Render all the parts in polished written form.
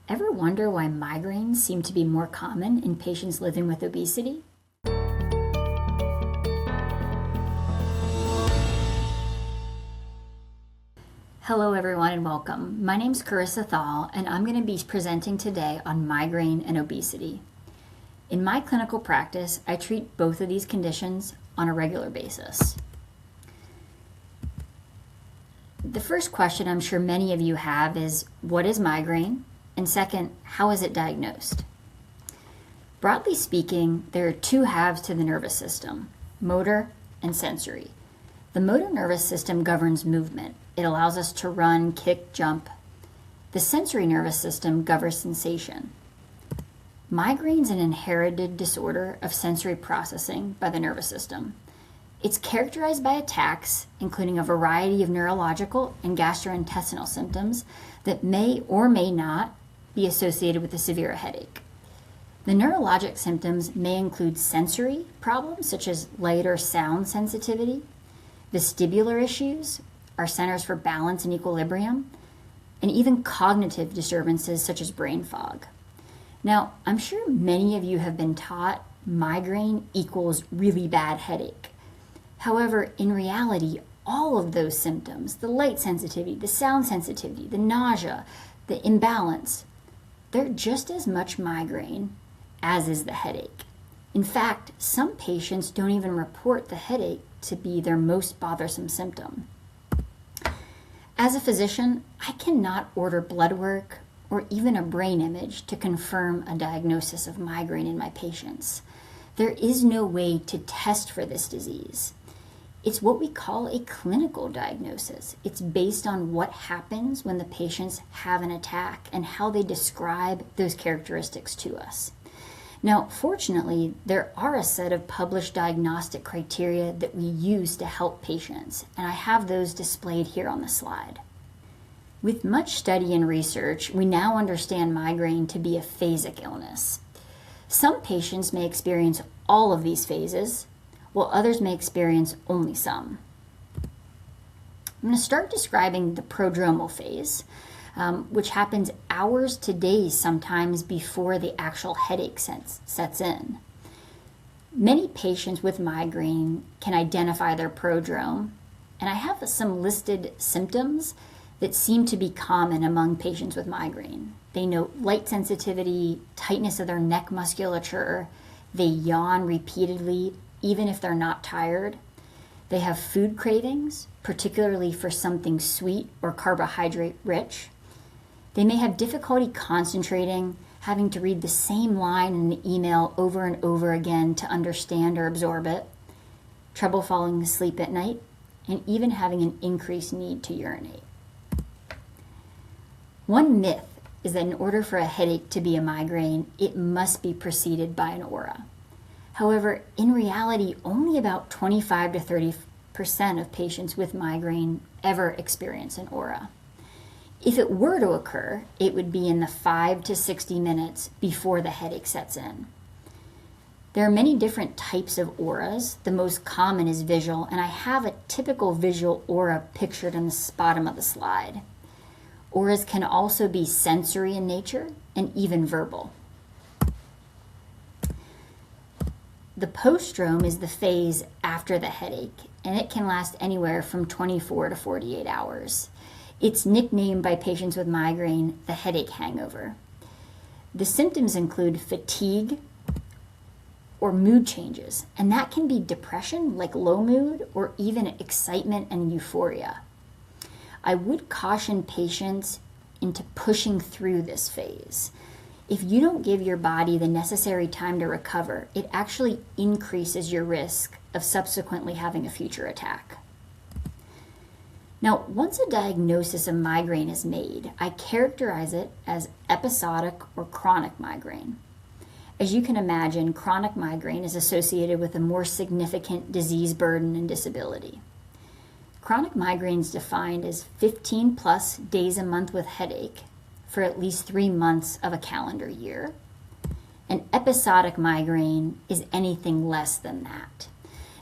Ever wonder why migraines seem to be more common in patients living with obesity? Hello everyone and welcome. My name is Karissa Thal and I'm going to be presenting today on migraine and obesity. In my clinical practice, I treat both of these conditions on a regular basis. The first question I'm sure many of you have is, what is migraine? And second, how is it diagnosed? Broadly speaking, there are two halves to the nervous system, motor and sensory. The motor nervous system governs movement. It allows us to run, kick, jump. The sensory nervous system governs sensation. Migraine is an inherited disorder of sensory processing by the nervous system. It's characterized by attacks, including a variety of neurological and gastrointestinal symptoms that may or may not be associated with a severe headache. The neurologic symptoms may include sensory problems such as light or sound sensitivity, vestibular issues, our centers for balance and equilibrium, and even cognitive disturbances such as brain fog. Now, I'm sure many of you have been taught migraine equals really bad headache. However, in reality, all of those symptoms, the light sensitivity, the sound sensitivity, the nausea, the imbalance, they're just as much migraine as is the headache. In fact, some patients don't even report the headache to be their most bothersome symptom. As a physician, I cannot order blood work or even a brain image to confirm a diagnosis of migraine in my patients. There is no way to test for this disease. It's what we call a clinical diagnosis. It's based on what happens when the patients have an attack and how they describe those characteristics to us. Now, fortunately, there are a set of published diagnostic criteria that we use to help patients, and I have those displayed here on the slide. With much study and research, we now understand migraine to be a phasic illness. Some patients may experience all of these phases, while others may experience only some. I'm going to start describing the prodromal phase, which happens hours to days sometimes before the actual headache sets in. Many patients with migraine can identify their prodrome, and I have some listed symptoms that seem to be common among patients with migraine. They note light sensitivity, tightness of their neck musculature, they yawn repeatedly, even if they're not tired. They have food cravings, particularly for something sweet or carbohydrate rich. They may have difficulty concentrating, having to read the same line in the email over and over again to understand or absorb it, trouble falling asleep at night, and even having an increased need to urinate. One myth is that in order for a headache to be a migraine, it must be preceded by an aura. However, in reality, only about 25 to 30% of patients with migraine ever experience an aura. If it were to occur, it would be in the 5 to 60 minutes before the headache sets in. There are many different types of auras. The most common is visual, and I have a typical visual aura pictured in the bottom of the slide. Auras can also be sensory in nature and even verbal. The postdrome is the phase after the headache, and it can last anywhere from 24 to 48 hours. It's nicknamed by patients with migraine the headache hangover. The symptoms include fatigue or mood changes, and that can be depression, like low mood, or even excitement and euphoria. I would caution patients into pushing through this phase. If you don't give your body the necessary time to recover, it actually increases your risk of subsequently having a future attack. Now, once a diagnosis of migraine is made, I characterize it as episodic or chronic migraine. As you can imagine, chronic migraine is associated with a more significant disease burden and disability. Chronic migraine is defined as 15 plus days a month with headache for at least 3 months of a calendar year. An episodic migraine is anything less than that.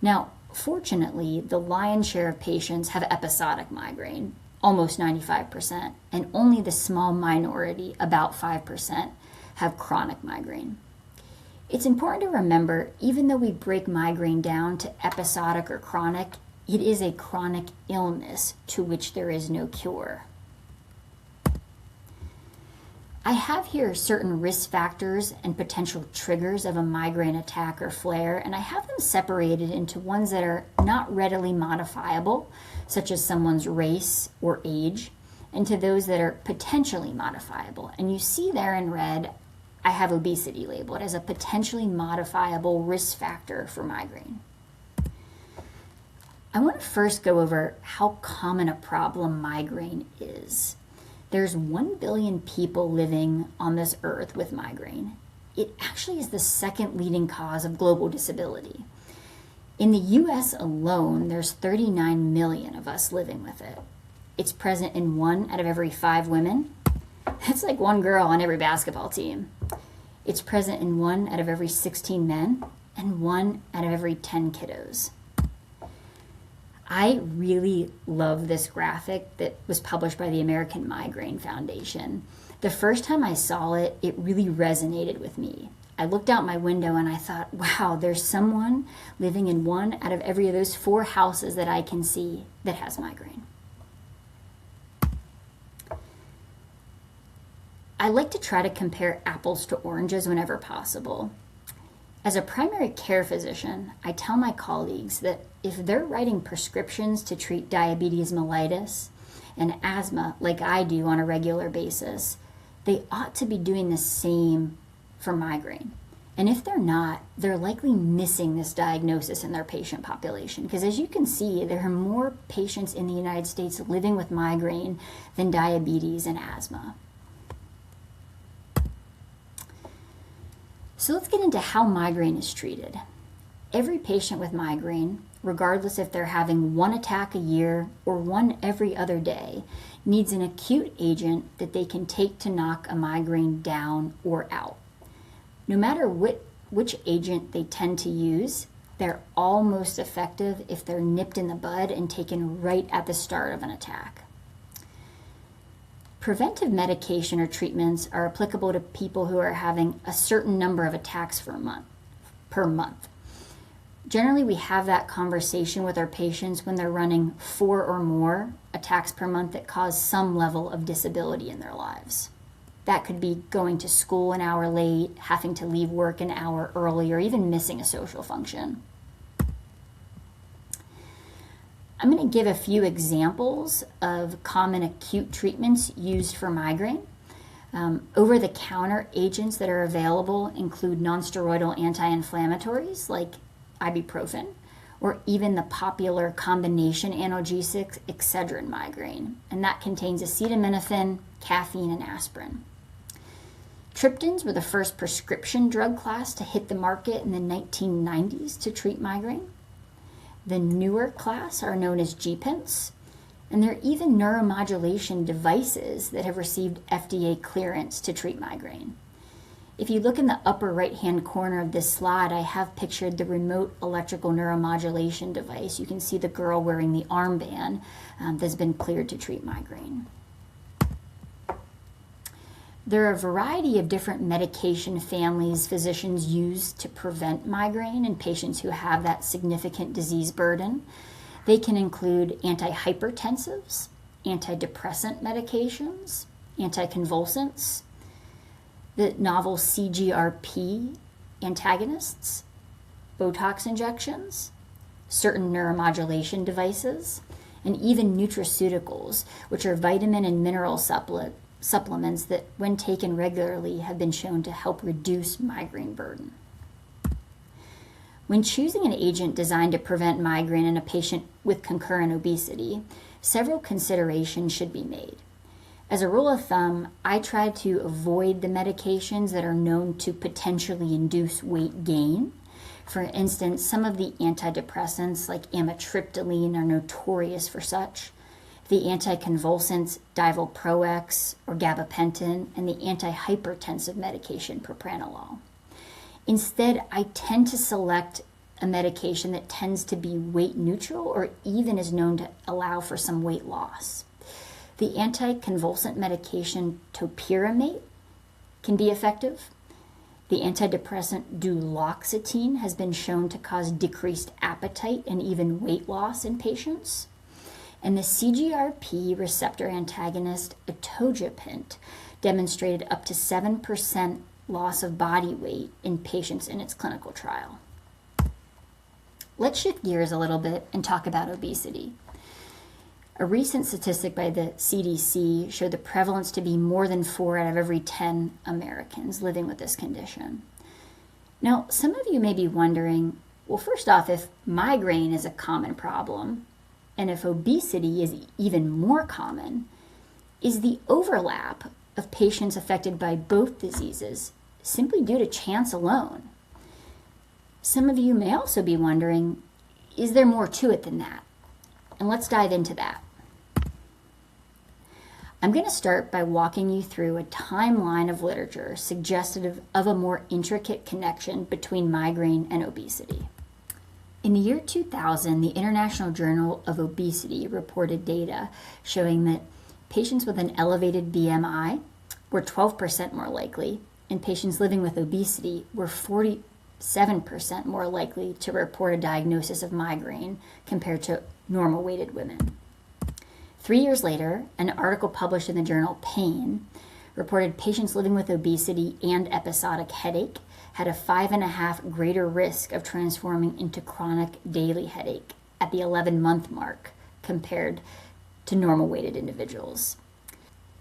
Now, fortunately, the lion's share of patients have episodic migraine, almost 95%, and only the small minority, about 5%, have chronic migraine. It's important to remember, even though we break migraine down to episodic or chronic, it is a chronic illness to which there is no cure. I have here certain risk factors and potential triggers of a migraine attack or flare, and I have them separated into ones that are not readily modifiable, such as someone's race or age, and to those that are potentially modifiable. And you see there in red, I have obesity labeled as a potentially modifiable risk factor for migraine. I want to first go over how common a problem migraine is. There's 1 billion people living on this earth with migraine. It actually is the second leading cause of global disability. In the US alone, there's 39 million of us living with it. It's present in 1 out of every 5 women. That's like 1 girl on every basketball team. It's present in 1 out of every 16 men and 1 out of every 10 kiddos. I really love this graphic that was published by the American Migraine Foundation. The first time I saw it, it really resonated with me. I looked out my window and I thought, wow, there's someone living in 1 out of every of those 4 houses that I can see that has migraine. I like to try to compare apples to oranges whenever possible. As a primary care physician, I tell my colleagues that if they're writing prescriptions to treat diabetes mellitus and asthma like I do on a regular basis, they ought to be doing the same for migraine. And if they're not, they're likely missing this diagnosis in their patient population. Because as you can see, there are more patients in the United States living with migraine than diabetes and asthma. So let's get into how migraine is treated. Every patient with migraine, regardless if they're having 1 attack a year or 1 every other day, needs an acute agent that they can take to knock a migraine down or out. No matter which agent they tend to use, they're all most effective if they're nipped in the bud and taken right at the start of an attack. Preventive medication or treatments are applicable to people who are having a certain number of attacks per month. Generally, we have that conversation with our patients when they're running 4 or more attacks per month that cause some level of disability in their lives. That could be going to school an hour late, having to leave work an hour early, or even missing a social function. I'm going to give a few examples of common acute treatments used for migraine. Over-the-counter agents that are available include nonsteroidal anti-inflammatories like ibuprofen, or even the popular combination analgesic Excedrin migraine, and that contains acetaminophen, caffeine, and aspirin. Triptans were the first prescription drug class to hit the market in the 1990s to treat migraine. The newer class are known as G-PINs, and there are even neuromodulation devices that have received FDA clearance to treat migraine. If you look in the upper right-hand corner of this slide, I have pictured the remote electrical neuromodulation device. You can see the girl wearing the armband that's been cleared to treat migraine. There are a variety of different medication families physicians use to prevent migraine in patients who have that significant disease burden. They can include antihypertensives, antidepressant medications, anticonvulsants, the novel CGRP antagonists, Botox injections, certain neuromodulation devices, and even nutraceuticals, which are vitamin and mineral supplements that, when taken regularly, have been shown to help reduce migraine burden. When choosing an agent designed to prevent migraine in a patient with concurrent obesity, several considerations should be made. As a rule of thumb, I try to avoid the medications that are known to potentially induce weight gain. For instance, some of the antidepressants like amitriptyline are notorious for such. The anticonvulsants Divalproex or gabapentin, and the antihypertensive medication propranolol. Instead, I tend to select a medication that tends to be weight neutral or even is known to allow for some weight loss. The anticonvulsant medication topiramate can be effective. The antidepressant duloxetine has been shown to cause decreased appetite and even weight loss in patients. And the CGRP receptor antagonist atogepant demonstrated up to 7% loss of body weight in patients in its clinical trial. Let's shift gears a little bit and talk about obesity. A recent statistic by the CDC showed the prevalence to be more than 4 out of every 10 Americans living with this condition. Now, some of you may be wondering, well, first off, if migraine is a common problem, and if obesity is even more common, is the overlap of patients affected by both diseases simply due to chance alone? Some of you may also be wondering, is there more to it than that? And let's dive into that. I'm going to start by walking you through a timeline of literature suggestive of a more intricate connection between migraine and obesity. In the year 2000, the International Journal of Obesity reported data showing that patients with an elevated BMI were 12% more likely, and patients living with obesity were 47% more likely to report a diagnosis of migraine compared to normal-weighted women. 3 years later, an article published in the journal Pain reported patients living with obesity and episodic headache had a 5.5 greater risk of transforming into chronic daily headache at the 11-month mark compared to normal-weighted individuals.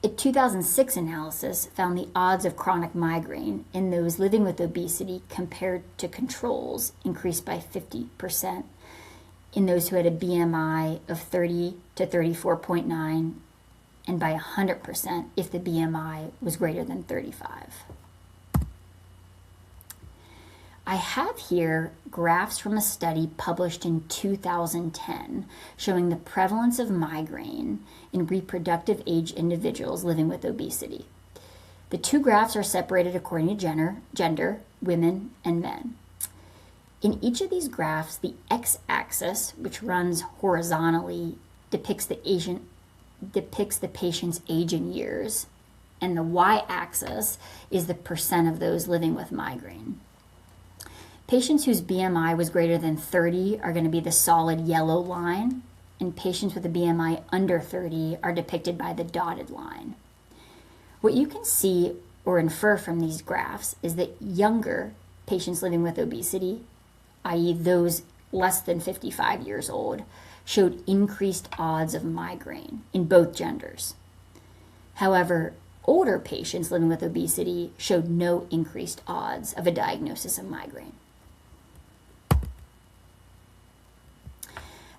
A 2006 analysis found the odds of chronic migraine in those living with obesity compared to controls increased by 50% in those who had a BMI of 30 to 34.9, and by 100% if the BMI was greater than 35. I have here graphs from a study published in 2010 showing the prevalence of migraine in reproductive age individuals living with obesity. The two graphs are separated according to gender, women, and men. In each of these graphs, the x-axis, which runs horizontally, depicts the patient's age in years, and the y-axis is the percent of those living with migraine. Patients whose BMI was greater than 30 are going to be the solid yellow line, and patients with a BMI under 30 are depicted by the dotted line. What you can see or infer from these graphs is that younger patients living with obesity, i.e. those less than 55 years old, showed increased odds of migraine in both genders. However, older patients living with obesity showed no increased odds of a diagnosis of migraine.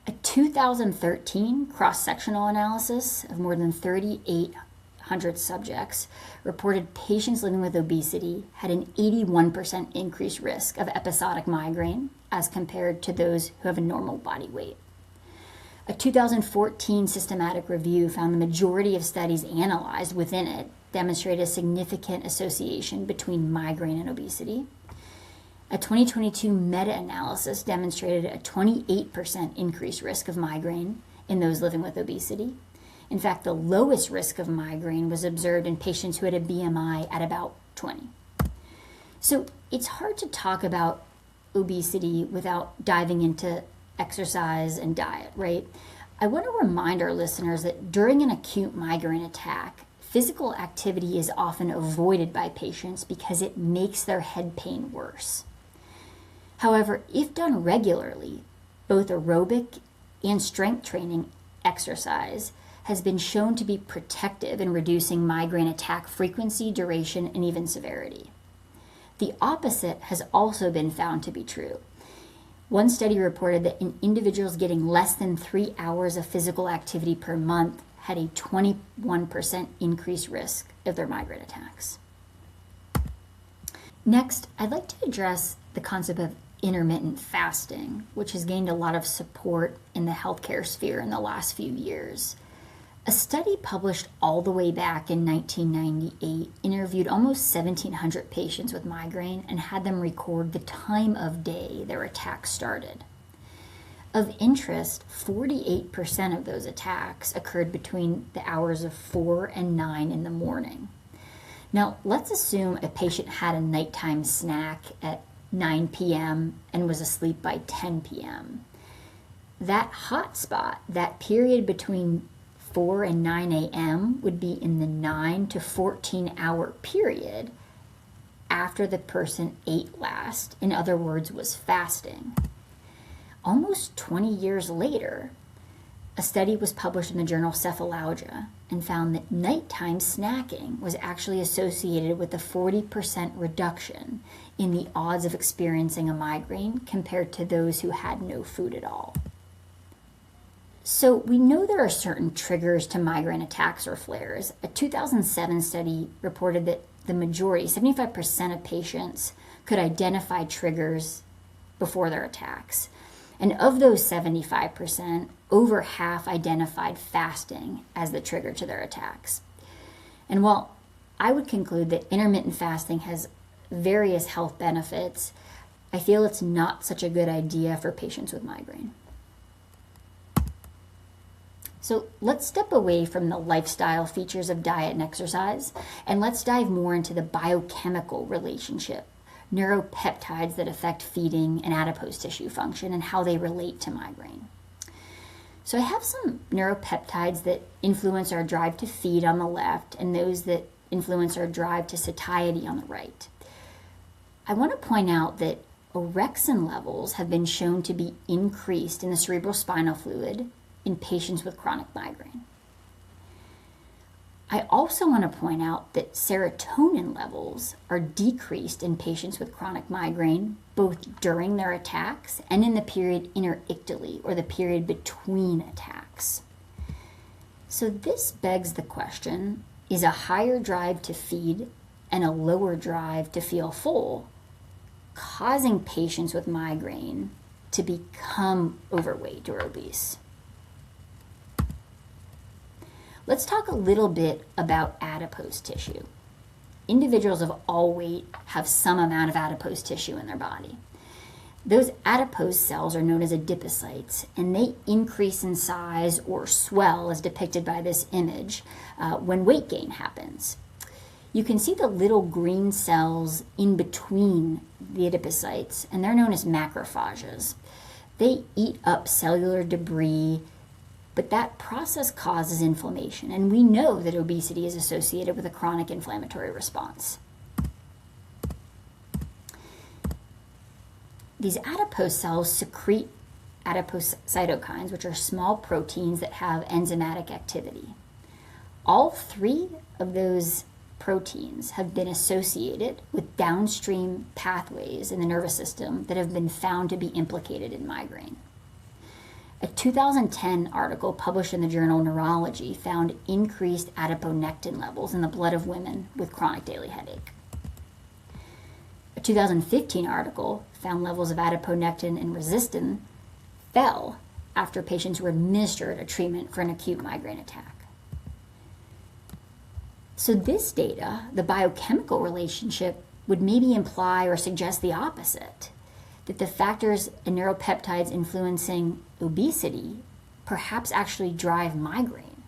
A 2013 cross-sectional analysis of more than 3,800 subjects reported patients living with obesity had an 81% increased risk of episodic migraine as compared to those who have a normal body weight. A 2014 systematic review found the majority of studies analyzed within it demonstrated a significant association between migraine and obesity. A 2022 meta-analysis demonstrated a 28% increased risk of migraine in those living with obesity. In fact, the lowest risk of migraine was observed in patients who had a BMI at about 20. So it's hard to talk about obesity without diving into exercise and diet, right? I want to remind our listeners that during an acute migraine attack, physical activity is often avoided by patients because it makes their head pain worse. However, if done regularly, both aerobic and strength training exercise has been shown to be protective in reducing migraine attack frequency, duration, and even severity. The opposite has also been found to be true. One study reported that in individuals getting less than 3 hours of physical activity per month had a 21% increased risk of their migraine attacks. Next, I'd like to address the concept of intermittent fasting, which has gained a lot of support in the healthcare sphere in the last few years. A study published all the way back in 1998 interviewed almost 1,700 patients with migraine and had them record the time of day their attack started. Of interest, 48% of those attacks occurred between the hours of 4 and 9 in the morning. Now, let's assume a patient had a nighttime snack at 9 p.m. and was asleep by 10 p.m. That hot spot, that period between 4 and 9 a.m. would be in the 9 to 14 hour period after the person ate last, in other words, was fasting. Almost 20 years later, a study was published in the journal Cephalalgia and found that nighttime snacking was actually associated with a 40% reduction in the odds of experiencing a migraine compared to those who had no food at all. So we know there are certain triggers to migraine attacks or flares. A 2007 study reported that the majority, 75% of patients, could identify triggers before their attacks. And of those 75%, over half identified fasting as the trigger to their attacks. And while I would conclude that intermittent fasting has various health benefits, I feel it's not such a good idea for patients with migraine. So let's step away from the lifestyle features of diet and exercise, and let's dive more into the biochemical relationship, neuropeptides that affect feeding and adipose tissue function and how they relate to migraine. So I have some neuropeptides that influence our drive to feed on the left and those that influence our drive to satiety on the right. I want to point out that orexin levels have been shown to be increased in the cerebrospinal fluid in patients with chronic migraine. I also want to point out that serotonin levels are decreased in patients with chronic migraine, both during their attacks and in the period interictally, or the period between attacks. So this begs the question, is a higher drive to feed and a lower drive to feel full causing patients with migraine to become overweight or obese? Let's talk a little bit about adipose tissue. Individuals of all weight have some amount of adipose tissue in their body. Those adipose cells are known as adipocytes, and they increase in size or swell, as depicted by this image, when weight gain happens. You can see the little green cells in between the adipocytes, and they're known as macrophages. They eat up cellular debris, but that process causes inflammation, and we know that obesity is associated with a chronic inflammatory response. These adipose cells secrete adipose cytokines, which are small proteins that have enzymatic activity. All three of those proteins have been associated with downstream pathways in the nervous system that have been found to be implicated in migraine. A 2010 article published in the journal Neurology found increased adiponectin levels in the blood of women with chronic daily headache. A 2015 article found levels of adiponectin and resistin fell after patients were administered a treatment for an acute migraine attack. So this data, the biochemical relationship, would maybe imply or suggest the opposite, that the factors and neuropeptides influencing obesity perhaps actually drive migraine.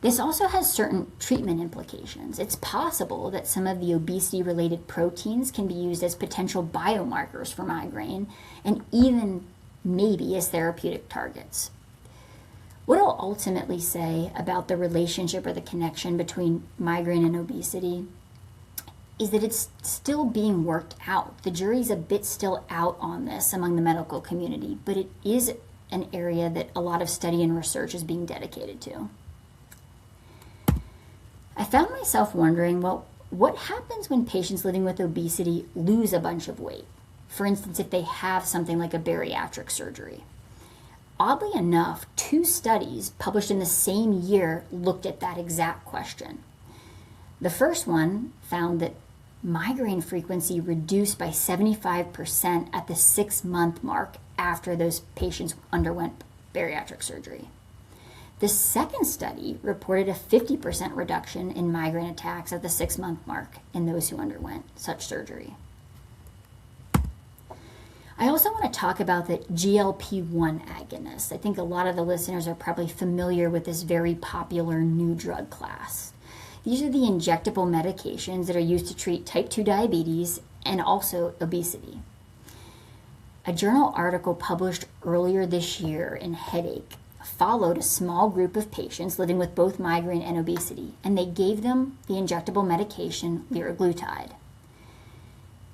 This also has certain treatment implications. It's possible that some of the obesity-related proteins can be used as potential biomarkers for migraine and even maybe as therapeutic targets. What I'll ultimately say about the relationship or the connection between migraine and obesity is that it's still being worked out. The jury's a bit still out on this among the medical community, but it is an area that a lot of study and research is being dedicated to. I found myself wondering, well, what happens when patients living with obesity lose a bunch of weight? For instance, if they have something like a bariatric surgery. Oddly enough, 2 studies published in the same year looked at that exact question. The first one found that migraine frequency reduced by 75% at the 6-month mark after those patients underwent bariatric surgery. The second study reported a 50% reduction in migraine attacks at the 6-month mark in those who underwent such surgery. I also want to talk about the GLP-1 agonists. I think a lot of the listeners are probably familiar with this very popular new drug class. These are the injectable medications that are used to treat type 2 diabetes and also obesity. A journal article published earlier this year in Headache followed a small group of patients living with both migraine and obesity, and they gave them the injectable medication liraglutide.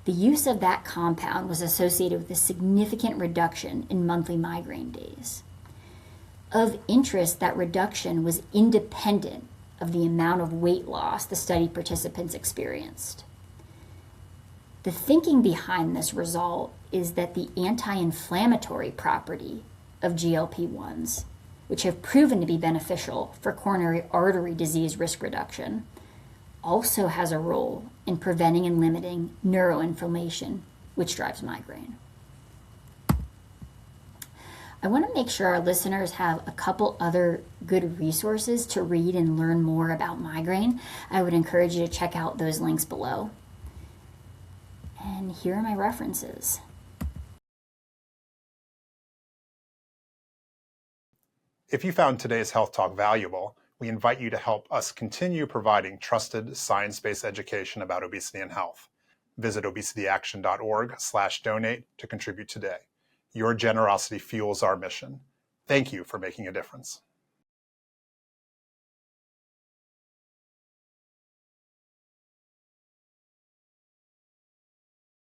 The use of that compound was associated with a significant reduction in monthly migraine days. Of interest, that reduction was independent of the amount of weight loss the study participants experienced. The thinking behind this result is that the anti-inflammatory property of GLP-1s, which have proven to be beneficial for coronary artery disease risk reduction, also has a role in preventing and limiting neuroinflammation, which drives migraine. I want to make sure our listeners have a couple other good resources to read and learn more about migraine. I would encourage you to check out those links below. And here are my references. If you found today's Health Talk valuable, we invite you to help us continue providing trusted, science-based education about obesity and health. Visit obesityaction.org/donate to contribute today. Your generosity fuels our mission. Thank you for making a difference.